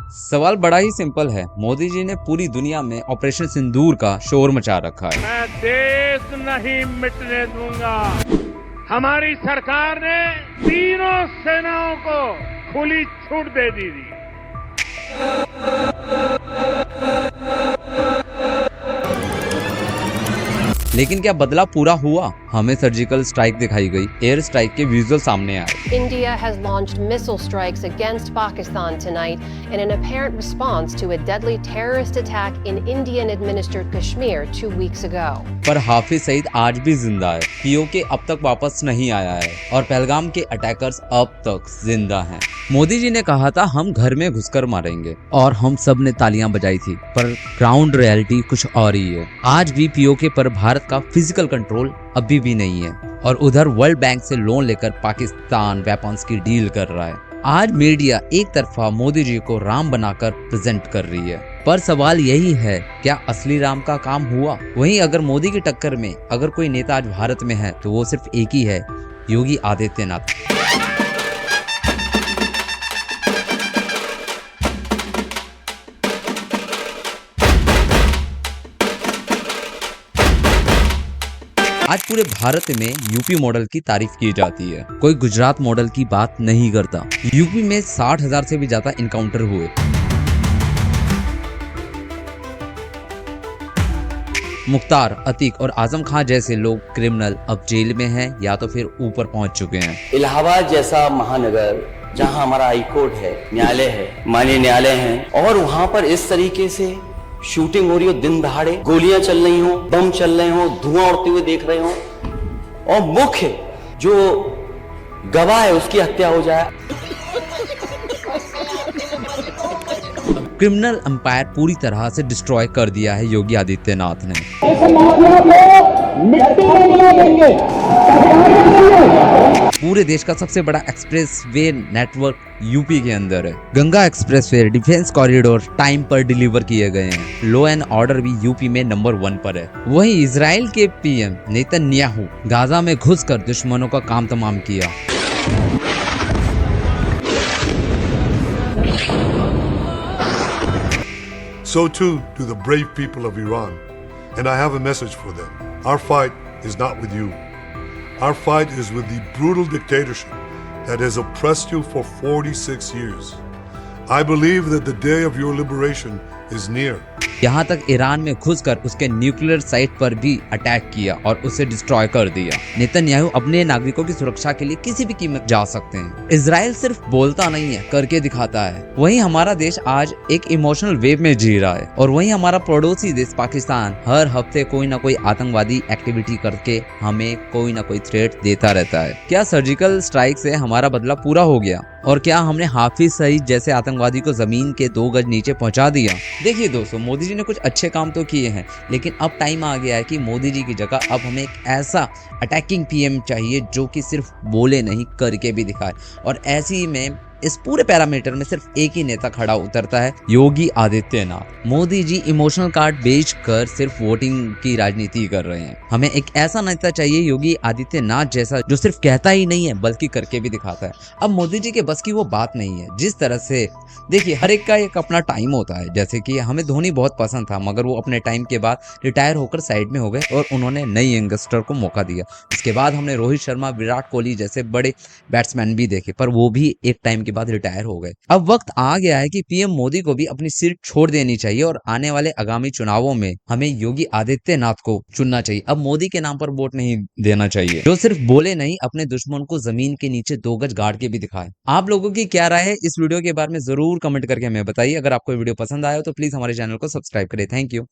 सवाल बड़ा ही सिंपल है। मोदी जी ने पूरी दुनिया में ऑपरेशन सिंदूर का शोर मचा रखा है। मैं देश नहीं मिटने दूंगा। हमारी सरकार ने तीनों सेनाओं को खुली छूट दे दी थी। लेकिन क्या बदला पूरा हुआ? हमें सर्जिकल स्ट्राइक दिखाई गई, एयर स्ट्राइक के विजुअल सामने आए। India has launched missile strikes against Pakistan tonight in an apparent response to a deadly terrorist attack in Indian-administered Kashmir 2 weeks ago. पर हाफिज सईद आज भी जिंदा है। पीओके अब तक वापस नहीं आया है और पहलगाम के अटैकर्स अब तक जिंदा हैं। मोदी जी ने कहा था हम घर में घुसकर मारेंगे और हम सब ने तालियां बजाई थी, पर ग्राउंड रियलिटी कुछ और ही है। आज भी पीओके पर भारत का फिजिकल कंट्रोल अभी भी नहीं है और उधर वर्ल्ड बैंक से लोन लेकर पाकिस्तान वेपन्स की डील कर रहा है। आज मीडिया एक तरफा मोदी जी को राम बनाकर प्रेजेंट कर रही है, पर सवाल यही है क्या असली राम का काम हुआ? वहीं अगर मोदी की टक्कर में अगर कोई नेता आज भारत में है तो वो सिर्फ एक ही है, योगी आदित्यनाथ। आज पूरे भारत में यूपी मॉडल की तारीफ की जाती है, कोई गुजरात मॉडल की बात नहीं करता। यूपी में 60,000 से भी ज्यादा इनकाउंटर हुए। मुख्तार, अतीक और आजम खान जैसे लोग क्रिमिनल अब जेल में हैं या तो फिर ऊपर पहुंच चुके हैं। इलाहाबाद जैसा महानगर जहां हमारा हाई कोर्ट है, न्यायालय है, माननीय न्यायालय है, और वहां पर इस तरीके से शूटिंग हो रही हो, दिन दहाड़े गोलियां चल रही हो, बम चल रहे हो, धुआं उड़ते हुए देख रहे हो, और मुख्य जो गवाह है उसकी हत्या हो जाए। क्रिमिनल एम्पायर पूरी तरह से डिस्ट्रॉय कर दिया है योगी आदित्यनाथ ने। पूरे देश का सबसे बड़ा एक्सप्रेस वे नेटवर्क यूपी के अंदर है। Ganga express way, defence corridor time पर डिलीवर किए गए हैं। लॉ एंड ऑर्डर भी यूपी में नंबर 1 पर है। वहीं इजराइल के पीएम नेतन्याहू गाजा में घुसकर दुश्मनों का काम तमाम किया। So too do the brave people of Iran, and I have a message for them. Our fight is not with you. Our fight is with the brutal dictatorship that has oppressed you for 46 years. I believe that the day of your liberation is near. यहाँ तक Iran में घुसकर उसके nuclear site पर भी attack किया और उसे डिस्ट्रॉय कर दिया। नेतन्याहू अपने नागरिकों की सुरक्षा के लिए किसी भी कीमत जा सकते हैं। इजराइल सिर्फ बोलता नहीं है, करके दिखाता है। वहीं हमारा देश आज एक इमोशनल वेव में जी रहा है और वहीं हमारा पड़ोसी देश पाकिस्तान हर हफ्ते कोई ना कोई आतंकवादी एक्टिविटी करके हमें कोई ना कोई थ्रेट देता रहता है। क्या सर्जिकल स्ट्राइक से हमारा बदला पूरा हो गया और क्या हमने हाफिज सईद जैसे आतंकवादी को जमीन के 2 गज नीचे पहुंचा दिया? देखिए दोस्तों, मोदी जी ने कुछ अच्छे काम तो किए हैं, लेकिन अब टाइम आ गया है कि मोदी जी की जगह अब हमें एक ऐसा अटैकिंग पीएम चाहिए जो कि सिर्फ बोले नहीं करके भी दिखाए। और ऐसी में इस पूरे पैरामीटर में सिर्फ एक ही नेता खड़ा उतरता है, योगी आदित्यनाथ। मोदी जी इमोशनल कार्ड बेचकर सिर्फ वोटिंग की राजनीति कर रहे हैं। हमें एक ऐसा नेता चाहिए योगी आदित्यनाथ जैसा, जो सिर्फ कहता ही नहीं है बल्कि करके भी दिखाता है। अब मोदी जी के बस की वो बात नहीं है। जिस तरह से देखिए, हर एक का एक अपना टाइम होता है। जैसे कि हमें धोनी बहुत पसंद था, मगर वो अपने टाइम के बाद रिटायर होकर साइड में हो गए और उन्होंने नई यंगस्टर को मौका दिया। उसके बाद हमने रोहित शर्मा, विराट कोहली जैसे बड़े बैट्समैन भी देखे, पर वो भी एक टाइम के बाद रिटायर हो गए। अब वक्त आ गया है कि पीएम मोदी को भी अपनी सीट छोड़ देनी चाहिए और आने वाले आगामी चुनावों में हमें योगी आदित्यनाथ को चुनना चाहिए। अब मोदी के नाम पर वोट नहीं देना चाहिए, जो सिर्फ बोले नहीं, अपने दुश्मन को जमीन के नीचे 2 गज गाड़ के भी दिखाए। आप लोगों की क्या राय है इस वीडियो के बारे में जरूर कमेंट करके हमें बताइए। अगर आपको वीडियो पसंद आया हो तो प्लीज हमारे चैनल को सब्सक्राइब करें। Thank you.